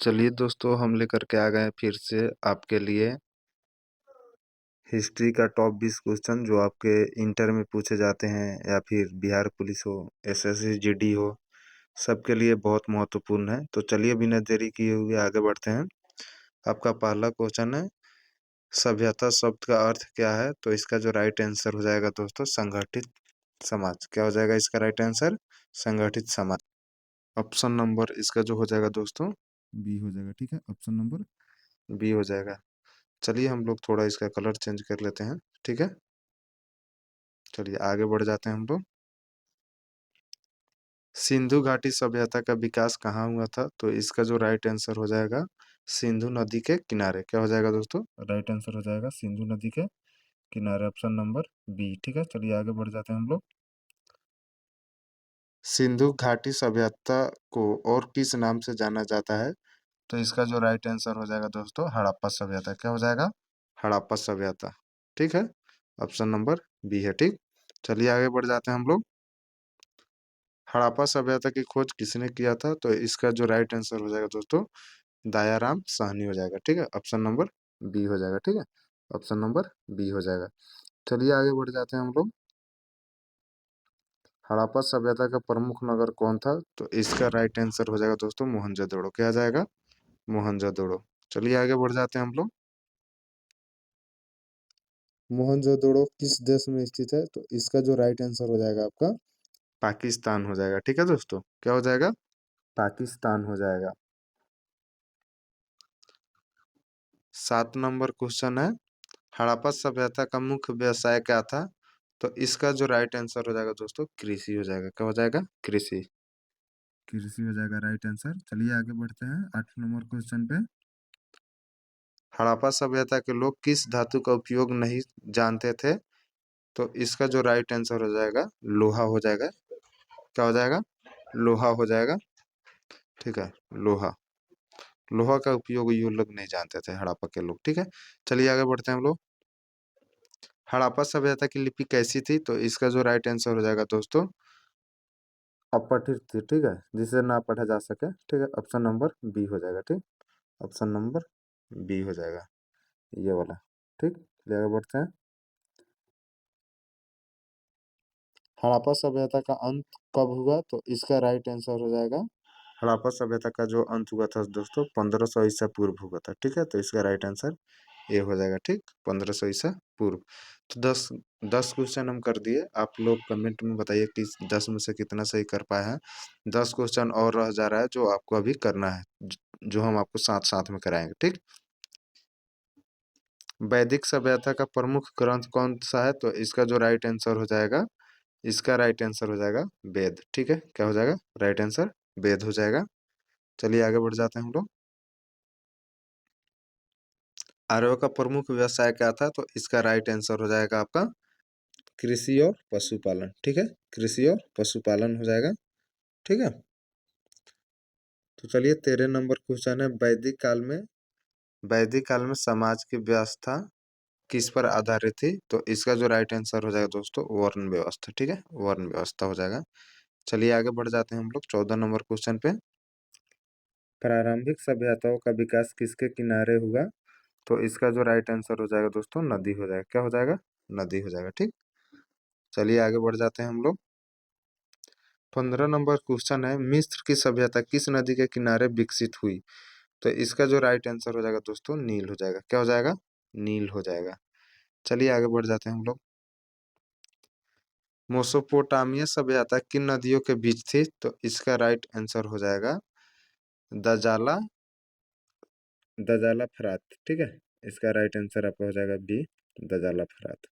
चलिए दोस्तों, हम लेकर के आ गए हैं फिर से आपके लिए हिस्ट्री का टॉप 20 क्वेश्चन जो आपके इंटर में पूछे जाते हैं या फिर बिहार पुलिस हो, एसएससी जीडी हो, सबके लिए बहुत महत्वपूर्ण है। तो चलिए बिना देरी किए हुए आगे बढ़ते हैं। आपका पहला क्वेश्चन है, सभ्यता शब्द का अर्थ क्या है? तो इसका जो राइट आंसर हो जाएगा दोस्तों, संगठित समाज। क्या हो जाएगा इसका राइट आंसर? संगठित समाज। ऑप्शन नंबर इसका जो हो जाएगा दोस्तों, बी हो जाएगा। ठीक है, ऑप्शन नंबर बी हो जाएगा। चलिए हम लोग थोड़ा इसका कलर चेंज कर लेते हैं। ठीक है, चलिए आगे बढ़ जाते हैं हम लोग। सिंधु घाटी सभ्यता का विकास कहाँ हुआ था? तो इसका जो राइट आंसर हो जाएगा, सिंधु नदी के किनारे। क्या हो जाएगा दोस्तों? राइट आंसर हो जाएगा सिंधु नदी के किनारे, ऑप्शन नंबर बी। ठीक है, चलिए आगे बढ़ जाते हैं हम लोग। सिंधु घाटी सभ्यता को और किस नाम से जाना जाता है? तो इसका जो राइट आंसर हो जाएगा दोस्तों, हड़प्पा सभ्यता। क्या हो जाएगा? हड़प्पा सभ्यता। ठीक है, ऑप्शन नंबर बी है। ठीक, चलिए आगे बढ़ जाते हैं हम लोग। हड़प्पा सभ्यता की खोज किसने किया था? तो इसका जो राइट आंसर हो जाएगा दोस्तों, दयाराम साहनी हो जाएगा। ठीक है, ऑप्शन नंबर बी हो जाएगा। ठीक है, ऑप्शन नंबर बी हो जाएगा। चलिए आगे बढ़ जाते हैं हम लोग। हड़प्पा सभ्यता का प्रमुख नगर कौन था? तो इसका राइट आंसर हो जाएगा दोस्तों, मोहनजोदड़ो। क्या आ जाएगा? मोहनजोदड़ो। चलिए आगे बढ़ जाते हैं हम लोग। मोहनजोदड़ो किस देश में स्थित है? तो इसका जो राइट आंसर हो जाएगा आपका, पाकिस्तान हो जाएगा। ठीक है दोस्तों, क्या हो जाएगा? पाकिस्तान हो जाएगा। 7 नंबर क्वेश्चन है, हड़प्पा सभ्यता का मुख्य व्यवसाय क्या था? तो इसका जो राइट आंसर हो जाएगा दोस्तों, कृषि हो जाएगा। क्या हो जाएगा? कृषि। कृषि हो जाएगा राइट आंसर। चलिए आगे बढ़ते हैं 8 नंबर क्वेश्चन पे। हड़प्पा सभ्यता के लोग किस धातु का उपयोग नहीं जानते थे? तो इसका जो राइट आंसर हो जाएगा, लोहा हो जाएगा। क्या हो जाएगा? लोहा हो जाएगा। ठीक है, लोहा। लोहा का उपयोग ये लोग नहीं जानते थे, हड़प्पा के लोग। ठीक है, चलिए आगे बढ़ते हैं हम लोग। हड़प्पा सभ्यता की लिपि कैसी थी? तो इसका जो राइट आंसर हो जाएगा दोस्तों, अपठित थी। ठीक है, जिसे ना पढ़ा जा सके। ठीक है, ऑप्शन नंबर बी हो जाएगा। ठीक, ऑप्शन नंबर बी हो जाएगा, ये वाला। ठीक, चलिए आगे बढ़ते हैं। हड़प्पा सभ्यता का अंत कब हुआ? तो इसका राइट आंसर हो जाएगा, हड़प्पा सभ्यता का जो अंत हुआ था दोस्तों, 1500 ईसा पूर्व हुआ था। ठीक है, तो इसका राइट आंसर ए हो जाएगा। ठीक, 1500 ईसा पूर्व। तो 10 क्वेश्चन हम कर दिए। आप लोग कमेंट में बताइए कि 10 में से कितना सही कर पाए हैं। 10 क्वेश्चन और रह जा रहा है जो आपको अभी करना है, जो हम आपको साथ साथ में कराएंगे। ठीक, वैदिक सभ्यता का प्रमुख ग्रंथ कौन सा है? तो इसका जो राइट आंसर हो जाएगा, इसका राइट आंसर हो जाएगा वेद। ठीक है, क्या हो जाएगा? राइट आंसर वेद हो जाएगा। चलिए आगे बढ़ जाते हैं हम लोग। आर्यों का प्रमुख व्यवसाय क्या था? तो इसका राइट आंसर हो जाएगा आपका कृषि और पशुपालन। ठीक है, कृषि और पशुपालन हो जाएगा। ठीक है, तो चलिए 13 नंबर क्वेश्चन है, वैदिक काल में समाज की व्यवस्था किस पर आधारित थी? तो इसका जो राइट आंसर हो जाएगा दोस्तों, वर्ण व्यवस्था। ठीक है, वर्ण व्यवस्था हो जाएगा। चलिए आगे बढ़ जाते हैं हम लोग 14 नंबर क्वेश्चन पे। प्रारंभिक सभ्यताओं का विकास किसके किनारे हुआ? तो इसका जो राइट आंसर हो जाएगा दोस्तों, नदी हो जाएगा। क्या हो जाएगा? नदी हो जाएगा। ठीक, चलिए आगे बढ़ जाते हैं हम लोग। 15 नंबर क्वेश्चन है, मिस्र की सभ्यता किस नदी के किनारे विकसित हुई? तो इसका जो राइट आंसर हो जाएगा दोस्तों, नील हो जाएगा। क्या हो जाएगा? नील हो जाएगा। चलिए आगे बढ़ जाते हैं हम लोग। मेसोपोटामिया सभ्यता किन नदियों के बीच थी? तो इसका राइट आंसर हो जाएगा दजाला, दजाला फरात। ठीक है, इसका राइट आंसर आपका हो जाएगा बी, दजाला फरात।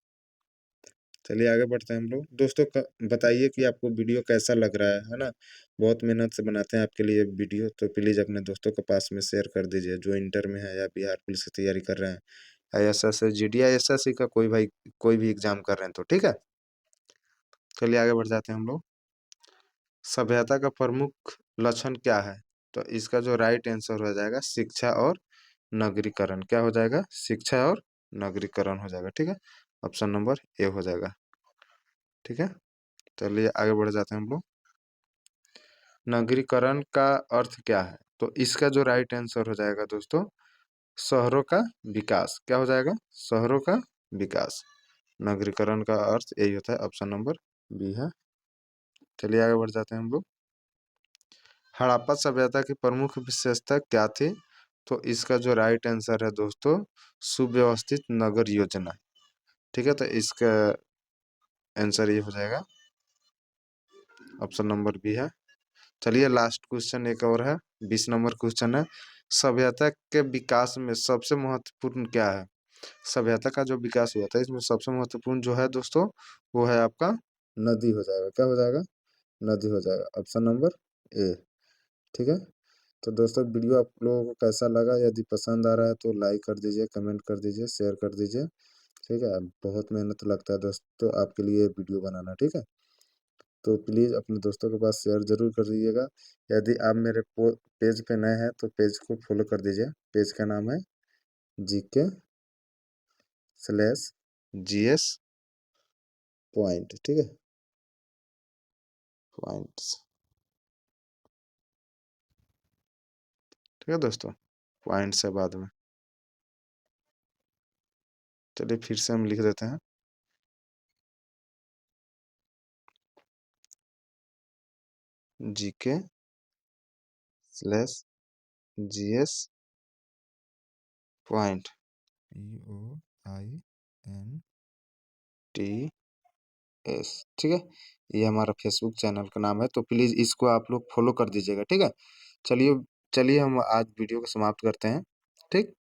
चलिए आगे बढ़ते हैं हम लोग। दोस्तों बताइए कि आपको वीडियो कैसा लग रहा है ना? बहुत मेहनत से बनाते हैं आपके लिए वीडियो, तो प्लीज अपने दोस्तों के पास में शेयर कर दीजिए जो इंटर में है या बिहार पुलिस की तैयारी कर रहे हैं, ISS जीडी या एसएससी का कोई भाई कोई भी एग्जाम कर रहे हैं तो। ठीक है, चलिए आगे बढ़ जाते हैं हम लोग। सभ्यता का प्रमुख लक्षण क्या है? तो इसका जो राइट आंसर हो जाएगा, शिक्षा और नगरीकरण। क्या हो जाएगा? शिक्षा और नगरीकरण हो जाएगा। ठीक है, ऑप्शन नंबर ए हो जाएगा। ठीक है, चलिए आगे बढ़ जाते हैं हम लोग। नगरीकरण का अर्थ क्या है? तो इसका जो राइट आंसर हो जाएगा दोस्तों, शहरों का विकास। क्या हो जाएगा? शहरों का विकास। नगरीकरण का अर्थ यही होता है। ऑप्शन नंबर बी है। चलिए आगे बढ़ जाते हैं हम लोग। हड़प्पा सभ्यता की प्रमुख विशेषता क्या थी? तो इसका जो राइट आंसर है दोस्तों, सुव्यवस्थित नगर योजना। ठीक है, तो इसका आंसर ये हो जाएगा, ऑप्शन नंबर बी है। चलिए लास्ट क्वेश्चन एक और है, 20 नंबर क्वेश्चन है। सभ्यता के विकास में सबसे महत्वपूर्ण क्या है? सभ्यता का जो विकास हुआ था, इसमें सबसे महत्वपूर्ण जो है दोस्तों, वो है आपका नदी हो जाएगा। क्या हो जाएगा? नदी हो जाएगा। Option number A. ठीक है, तो दोस्तों वीडियो आप लोगों को कैसा लगा? यदि पसंद आ रहा है तो लाइक कर दीजिए, कमेंट कर दीजिए, शेयर कर दीजिए। ठीक है, बहुत मेहनत लगता है दोस्तों आपके लिए वीडियो बनाना। ठीक है, तो प्लीज़ अपने दोस्तों के पास शेयर ज़रूर कर दीजिएगा। यदि आप मेरे पेज पे नए हैं तो पेज को फॉलो कर दीजिए। पेज का नाम है GK/GS पॉइंट। ठीक है, पॉइंट्स। ठीक है दोस्तों, पॉइंट्स है बाद में। चलिए फिर से हम लिख देते हैं, GK/GS पॉइंट, POINTS। ठीक है, ये हमारा फेसबुक चैनल का नाम है, तो प्लीज़ इसको आप लोग फॉलो कर दीजिएगा। ठीक है, चलिए चलिए हम आज वीडियो को समाप्त करते हैं। ठीक।